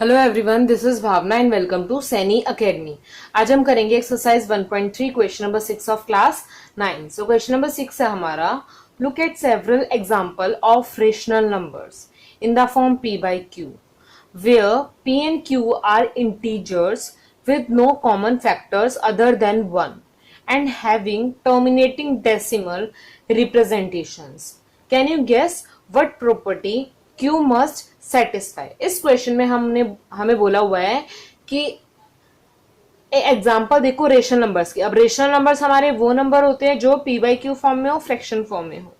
Hello everyone, this is Bhavna and welcome to Saini academy. आज हम करेंगे exercise 1.3 question number 6 of class 9। So question number 6 है हमारा, look at several example of rational numbers in the form p by q where p and q are integers with no common factors other than 1 and having terminating decimal representations. Can you guess what property q must satisfy? इस question में हमें बोला हुआ है कि example देखो rational numbers की। अब रेशनल नंबर्स हमारे वो नंबर होते हैं जो p बाई क्यू फॉर्म में हो, फ्रैक्शन फॉर्म में हो,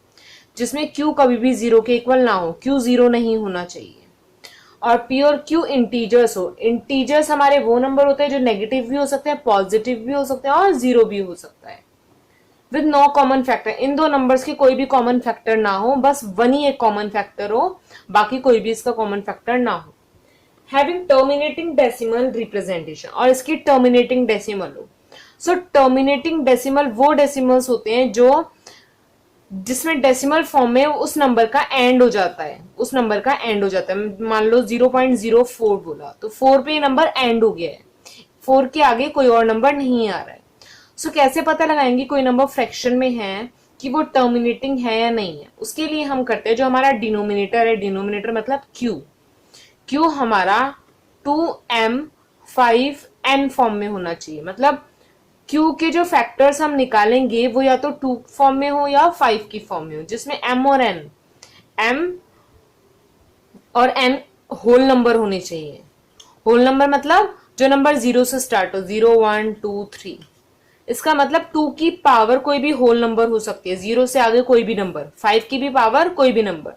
जिसमें q कभी भी जीरो के इक्वल ना हो, q जीरो नहीं होना चाहिए, और p और q इंटीजर्स हो। इंटीजर्स हमारे वो नंबर होते हैं जो नेगेटिव भी हो सकते हैं, पॉजिटिव भी हो सकते हैं और जीरो भी हो सकता है। विद नो कॉमन फैक्टर, इन दो नंबर्स के कोई भी कॉमन फैक्टर ना हो, बस वन ही एक कॉमन फैक्टर हो, बाकी कोई भी इसका कॉमन फैक्टर ना हो। हैविंग टर्मिनेटिंग डेसिमल रिप्रेजेंटेशन, और इसकी टर्मिनेटिंग डेसिमल हो। सो टर्मिनेटिंग डेसिमल वो डेसिमल्स होते हैं जो जिसमें डेसिमल फॉर्म में उस नंबर का एंड हो जाता है, उस नंबर का एंड हो जाता है। मान लो 0.04 बोला तो 4 पे नंबर एंड हो गया है, 4 के आगे कोई और नंबर नहीं आ रहा है। सो कैसे पता लगाएंगे कोई नंबर फ्रैक्शन में है कि वो टर्मिनेटिंग है या नहीं है? उसके लिए हम करते हैं जो हमारा डिनोमिनेटर है, डिनोमिनेटर मतलब क्यू हमारा 2m 5n फॉर्म में होना चाहिए। मतलब क्यू के जो फैक्टर्स हम निकालेंगे वो या तो 2 फॉर्म में हो या 5 की फॉर्म में हो, जिसमें m और n होल नंबर होने चाहिए। होल नंबर मतलब जो नंबर 0 से स्टार्ट हो, 0 1 2 3। इसका मतलब 2 की पावर कोई भी होल नंबर हो सकती है, 0 से आगे कोई भी नंबर, 5 की भी पावर कोई भी नंबर।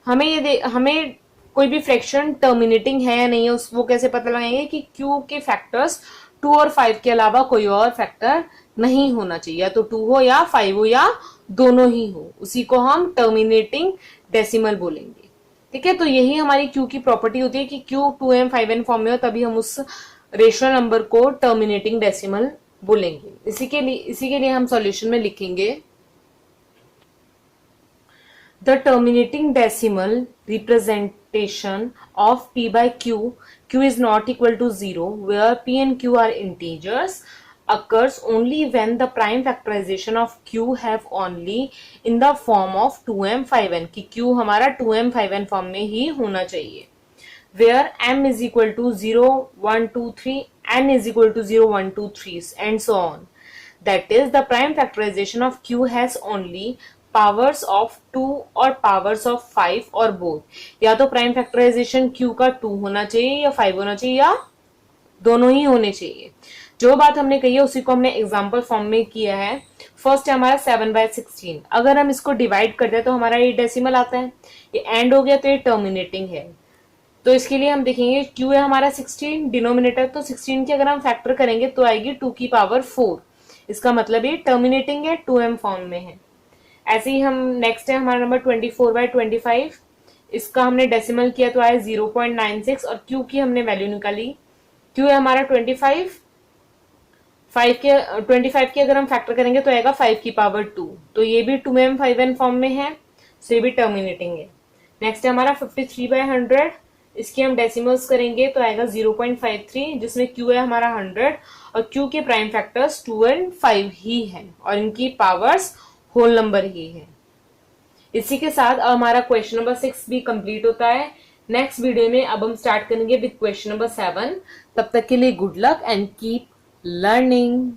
हमें कोई भी फ्रैक्शन टर्मिनेटिंग है या नहीं है, वो कैसे पता लगाएंगे कि क्यू के फैक्टर्स 2 और 5 के अलावा कोई और फैक्टर नहीं होना चाहिए, या तो 2 हो या 5 हो या दोनों ही हो, उसी को हम टर्मिनेटिंग डेसिमल बोलेंगे। ठीक है, तो यही हमारी क्यू की प्रॉपर्टी होती है कि क्यू 2m 5n फॉर्म में हो तभी हम उस रेशनल नंबर को टर्मिनेटिंग डेसिमल बोलेंगे। इसी के लिए हम सॉल्यूशन में लिखेंगे the terminating decimal representation of p by q is not equal to 0 where p and q are integers occurs only when the prime factorization of q have only in the form of 2m 5n, कि q हमारा 2m 5n form में ही होना चाहिए, where m is equal to 0 1 2 3, n is equal to 0 1 2 3 and so on. That is, the prime factorization of q has only powers of 2 और powers of 5 और both. या तो prime factorisation q का 2 होना चाहिए या 5 होना चाहिए या दोनों ही होने चाहिए। जो बात हमने कही है उसी को हमने एग्जांपल फॉर्म में किया है। फर्स्ट है हमारा 7/16। अगर हम इसको डिवाइड करते हैं तो हमारा ये डेसिमल आता है, ये एंड हो गया तो ये टर्मिनेटिंग है। तो इसके लिए हम देखेंगे q है हमारा 16, डिनोमिनेटर तो 16 की अगर हम फैक्टर करेंगे तो आएगी 2 की पावर 4। इसका मतलब ये टर्मिनेटिंग है, 2m फॉर्म में है। ऐसे ही हम नेक्स्ट है हमारा नंबर 24/25। इसका हमने डेसिमल किया तो आया 0.96 और क्यू की हमने वैल्यू निकाली। क्यू है हमारा 25, 25 की अगर हम फैक्टर करेंगे तो आएगा 5 की पावर 2, तो ये भी 2m 5n फॉर्म में है, सो ये भी टर्मिनेटिंग है। नेक्स्ट है हमारा 53/100। इसकी हम डेसिमल्स करेंगे तो आएगा 0.53, जिसमें क्यू है हमारा 100 और क्यू के प्राइम फैक्टर्स 2 एंड 5 ही है और इनकी पावर्स होल नंबर ही है। इसी के साथ अब हमारा क्वेश्चन नंबर 6 भी कंप्लीट होता है। नेक्स्ट वीडियो में अब हम स्टार्ट करेंगे विद क्वेश्चन नंबर 7। तब तक के लिए good luck and keep learning.